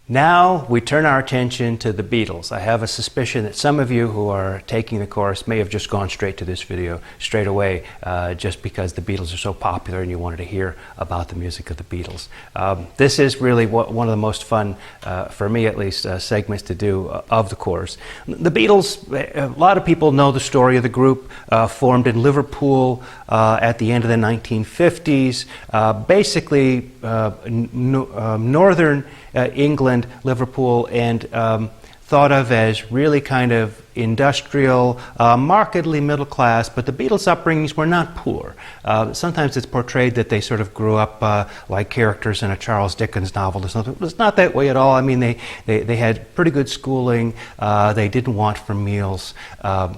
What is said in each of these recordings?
Now we turn our attention to the Beatles. I have a suspicion that some of you who are taking the course may have just gone straight to this video straight away just because the Beatles are so popular and you wanted to hear about the music of the Beatles. This is really one of the most fun, for me at least, segments to do of the course. The Beatles, a lot of people know the story of the group, formed in Liverpool at the end of the 1950s. Basically, northern England, Liverpool, and thought of as really kind of industrial, markedly middle class, but the Beatles' upbringings were not poor. Sometimes it's portrayed that they sort of grew up like characters in a Charles Dickens novel or something. It was not that way at all. I mean, they had pretty good schooling. They didn't want for meals.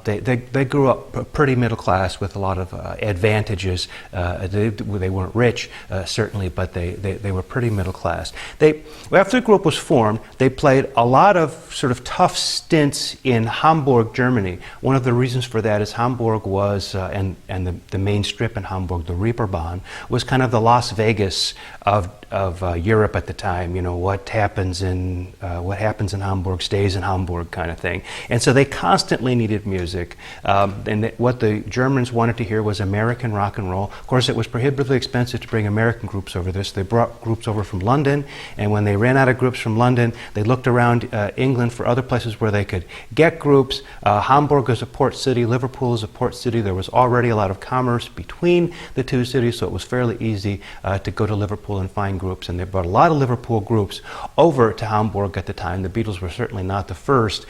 They grew up pretty middle class with a lot of advantages. They weren't rich, certainly, but they were pretty middle class. After the group was formed, they played a lot of sort of tough stints in Hamburg, Germany. One of the reasons for that is Hamburg was, and the main strip in Hamburg, the Reeperbahn, was kind of the Las Vegas of Europe at the time. You know, what happens in Hamburg stays in Hamburg, kind of thing. And so they constantly needed music. And what the Germans wanted to hear was American rock and roll. Of course, it was prohibitively expensive to bring American groups over this. They brought groups over from London, and when they ran out of groups from London, they looked around England for other places where they could get groups. Hamburg is a port city, Liverpool is a port city. There was already a lot of commerce between the two cities, so it was fairly easy to go to Liverpool and find groups, and they brought a lot of Liverpool groups over to Hamburg at the time. The Beatles were certainly not the first.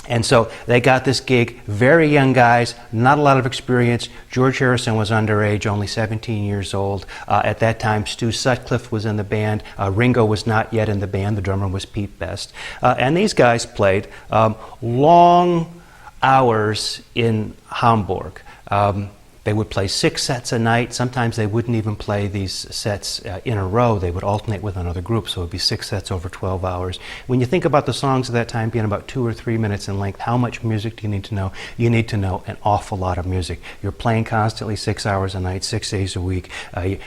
And so they got this gig, very young guys, not a lot of experience. George Harrison was underage, only 17 years old. At that time, Stu Sutcliffe was in the band. Ringo was not yet in the band. The drummer was Pete Best. And these guys played long hours in Hamburg. They would play 6 sets a night. Sometimes they wouldn't even play these sets in a row. They would alternate with another group, so it would be 6 sets over 12 hours. When you think about the songs of that time being about 2 or 3 minutes in length, how much music do you need to know? You need to know an awful lot of music. You're playing constantly 6 hours a night, 6 days a week.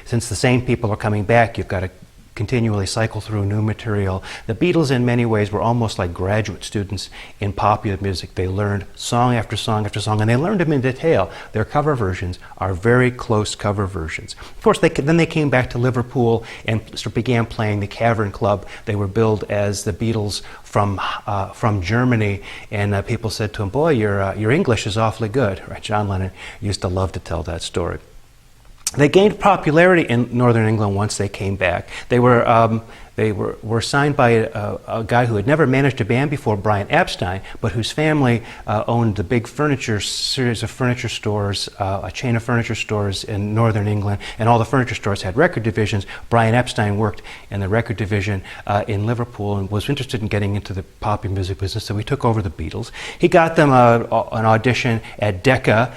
Since the same people are coming back, you've got to continually cycle through new material. The Beatles in many ways were almost like graduate students in popular music. They learned song after song after song, and they learned them in detail. Their cover versions are very close cover versions. Of course, then they came back to Liverpool and began playing the Cavern Club. They were billed as the Beatles from Germany, and people said to them, "Boy, your English is awfully good." Right? John Lennon used to love to tell that story. They gained popularity in Northern England once they came back. They were signed by a guy who had never managed a band before, Brian Epstein, but whose family owned the big series of furniture stores, a chain of furniture stores in Northern England, and all the furniture stores had record divisions. Brian Epstein worked in the record division in Liverpool and was interested in getting into the popular music business, so he took over the Beatles. He got them an audition at Decca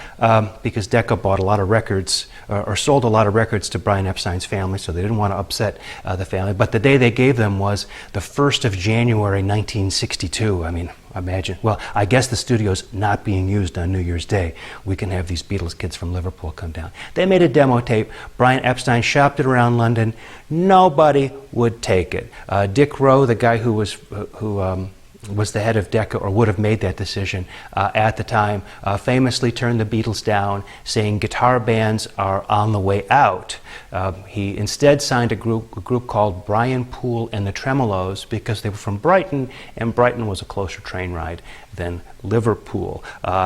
because Decca bought a lot of records, or sold a lot of records to Brian Epstein's family, so they didn't want to upset the family. But the day they gave them was the 1st of January 1962. I mean, imagine. Well, I guess the studio's not being used on New Year's Day. We can have these Beatles kids from Liverpool come down. They made a demo tape. Brian Epstein shopped it around London. Nobody would take it. Dick Rowe, the guy who was the head of Decca, or would have made that decision at the time, famously turned the Beatles down, saying guitar bands are on the way out. He instead signed a group called Brian Poole and the Tremolos because they were from Brighton, and Brighton was a closer train ride than Liverpool.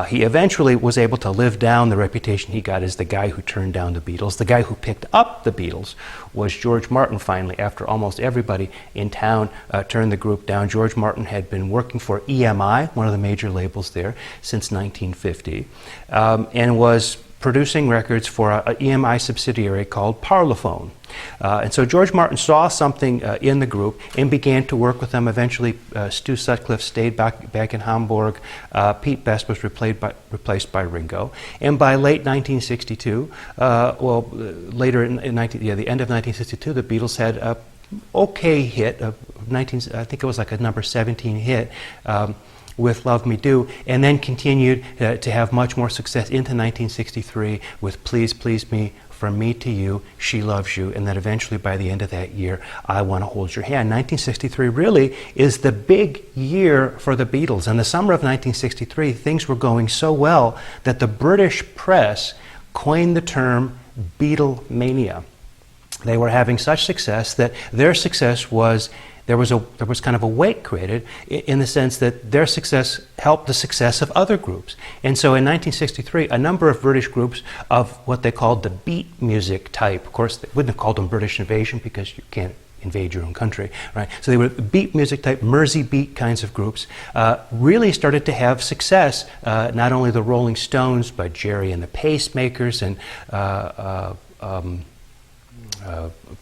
He eventually was able to live down the reputation he got as the guy who turned down the Beatles. The guy who picked up the Beatles was George Martin, finally, after almost everybody in town turned the group down. George Martin had been working for EMI, one of the major labels there, since 1950, and was producing records for an EMI subsidiary called Parlophone. And so George Martin saw something in the group and began to work with them. Eventually, Stu Sutcliffe stayed back in Hamburg. Pete Best was replaced by Ringo. And by late 1962, later in the end of 1962, the Beatles had a okay hit, I think it was like a number 17 hit, with Love Me Do, and then continued to have much more success into 1963 with Please Please Me From Me to You, She Loves You, and then eventually by the end of that year, I Want to Hold Your Hand. 1963 really is the big year for the Beatles. In the summer of 1963, things were going so well that the British press coined the term Beatlemania. They were having such success that their success was, there was kind of a weight created in the sense that their success helped the success of other groups. And so in 1963, a number of British groups of what they called the beat music type, of course they wouldn't have called them British invasion because you can't invade your own country, right? So they were beat music type, Mersey beat kinds of groups, really started to have success. Not only the Rolling Stones, but Jerry and the Pacemakers and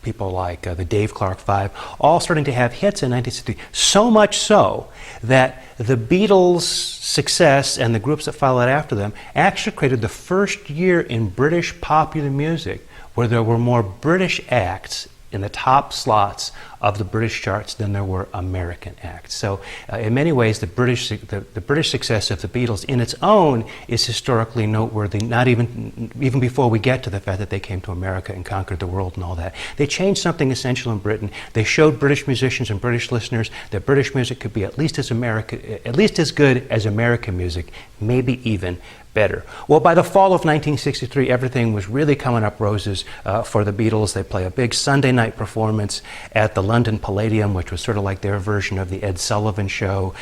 people like the Dave Clark Five, all starting to have hits in 1963. So much so that the Beatles' success and the groups that followed after them actually created the first year in British popular music where there were more British acts in the top slots of the British charts than there were American acts. So in many ways, the British success of the Beatles in its own is historically noteworthy, not even before we get to the fact that they came to America and conquered the world and all that. They changed something essential in Britain. They showed British musicians and British listeners that British music could be at least as good as American music, maybe even better. Well, by the fall of 1963, everything was really coming up roses for the Beatles. They play a big Sunday night performance at the London Palladium, which was sort of like their version of the Ed Sullivan Show.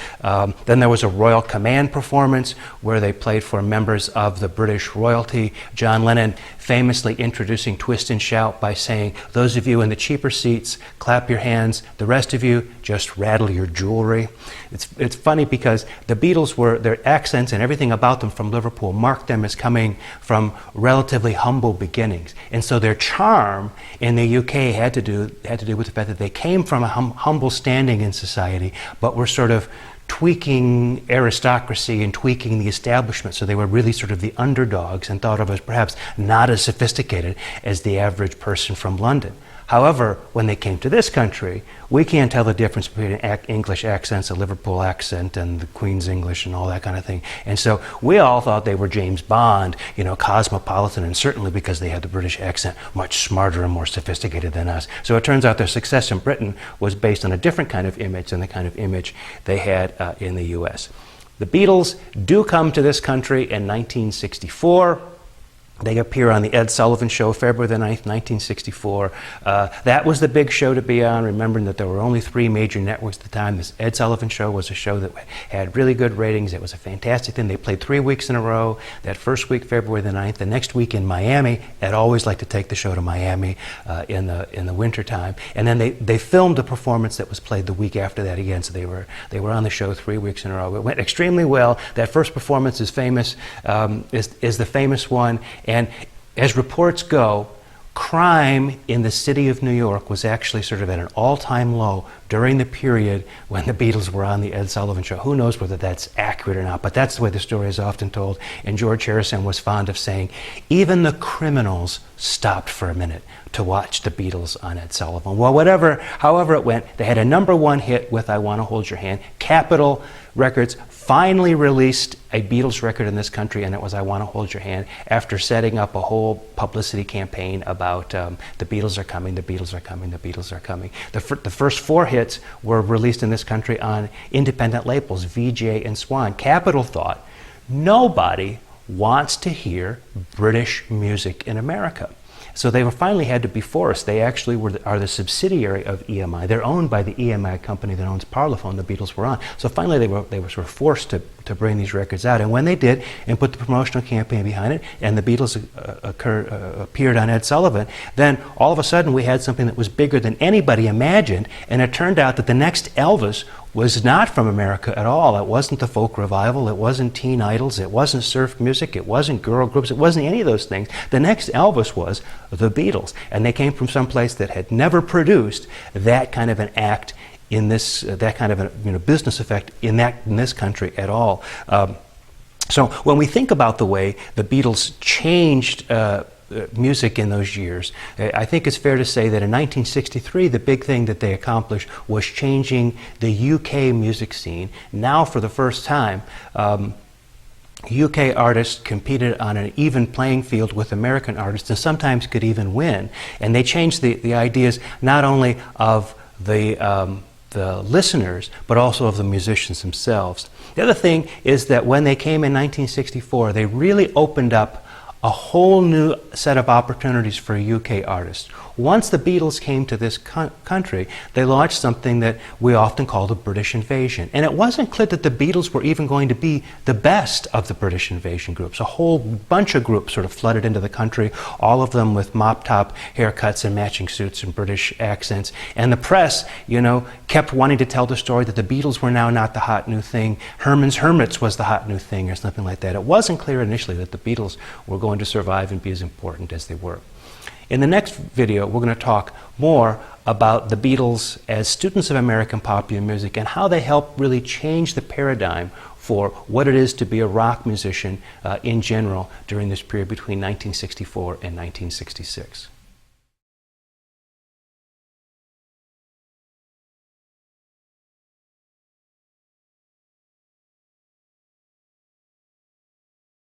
Then there was a Royal Command performance where they played for members of the British royalty. John Lennon famously introducing Twist and Shout by saying, "Those of you in the cheaper seats, clap your hands. The rest of you, just rattle your jewelry." It's funny because the Beatles their accents and everything about them from Liverpool marked them as coming from relatively humble beginnings. And so their charm in the UK had to do with the fact that they came from a humble standing in society, but were sort of tweaking aristocracy and tweaking the establishment, so they were really sort of the underdogs and thought of as perhaps not as sophisticated as the average person from London. However, when they came to this country, we can't tell the difference between English accents, a Liverpool accent, and the Queen's English and all that kind of thing. And so we all thought they were James Bond, cosmopolitan, and certainly because they had the British accent, much smarter and more sophisticated than us. So it turns out their success in Britain was based on a different kind of image than the kind of image they had in the US. The Beatles do come to this country in 1964. They appear on the Ed Sullivan Show, February the 9th, 1964. That was the big show to be on, remembering that there were only 3 major networks at the time. This Ed Sullivan Show was a show that had really good ratings. It was a fantastic thing. They played 3 weeks in a row. That first week, February the 9th. The next week in Miami. I'd always like to take the show to Miami in the winter time. And then they filmed a performance that was played the week after that again. So they were on the show 3 weeks in a row. It went extremely well. That first performance is famous, is the famous one. And as reports go, crime in the city of New York was actually sort of at an all-time low during the period when the Beatles were on the Ed Sullivan Show. Who knows whether that's accurate or not, but that's the way the story is often told. And George Harrison was fond of saying, even the criminals stopped for a minute to watch the Beatles on Ed Sullivan. Well, however it went, they had a #1 hit with I Want to Hold Your Hand. Capitol Records finally released a Beatles record in this country, and it was I Want to Hold Your Hand, after setting up a whole publicity campaign about the Beatles are coming, the Beatles are coming, the Beatles are coming. The first 4 hits were released in this country on independent labels, VJ and Swan. Capitol thought, nobody wants to hear British music in America. So they finally had to be forced. They actually are the subsidiary of EMI. They're owned by the EMI company that owns Parlophone the Beatles were on. So finally they were sort of forced to bring these records out. And when they did, and put the promotional campaign behind it, and the Beatles appeared on Ed Sullivan, then all of a sudden we had something that was bigger than anybody imagined. And it turned out that the next Elvis was not from America at all. It wasn't the folk revival, it wasn't teen idols, it wasn't surf music, it wasn't girl groups, it wasn't any of those things. The next Elvis was the Beatles, and they came from some place that had never produced that kind of an act in this, that kind of a business effect in this country at all. So when we think about the way the Beatles changed music in those years, I think it's fair to say that in 1963 the big thing that they accomplished was changing the UK music scene. Now for the first time UK artists competed on an even playing field with American artists and sometimes could even win. And they changed the ideas not only of the listeners, but also of the musicians themselves. The other thing is that when they came in 1964, they really opened up a whole new set of opportunities for UK artists. Once the Beatles came to this country, they launched something that we often call the British invasion. And it wasn't clear that the Beatles were even going to be the best of the British invasion groups. A whole bunch of groups sort of flooded into the country, all of them with mop-top haircuts and matching suits and British accents. And the press, kept wanting to tell the story that the Beatles were now not the hot new thing. Herman's Hermits was the hot new thing or something like that. It wasn't clear initially that the Beatles were going to survive and be as important as they were. In the next video, we're going to talk more about the Beatles as students of American popular music and how they helped really change the paradigm for what it is to be a rock musician in general during this period between 1964 and 1966.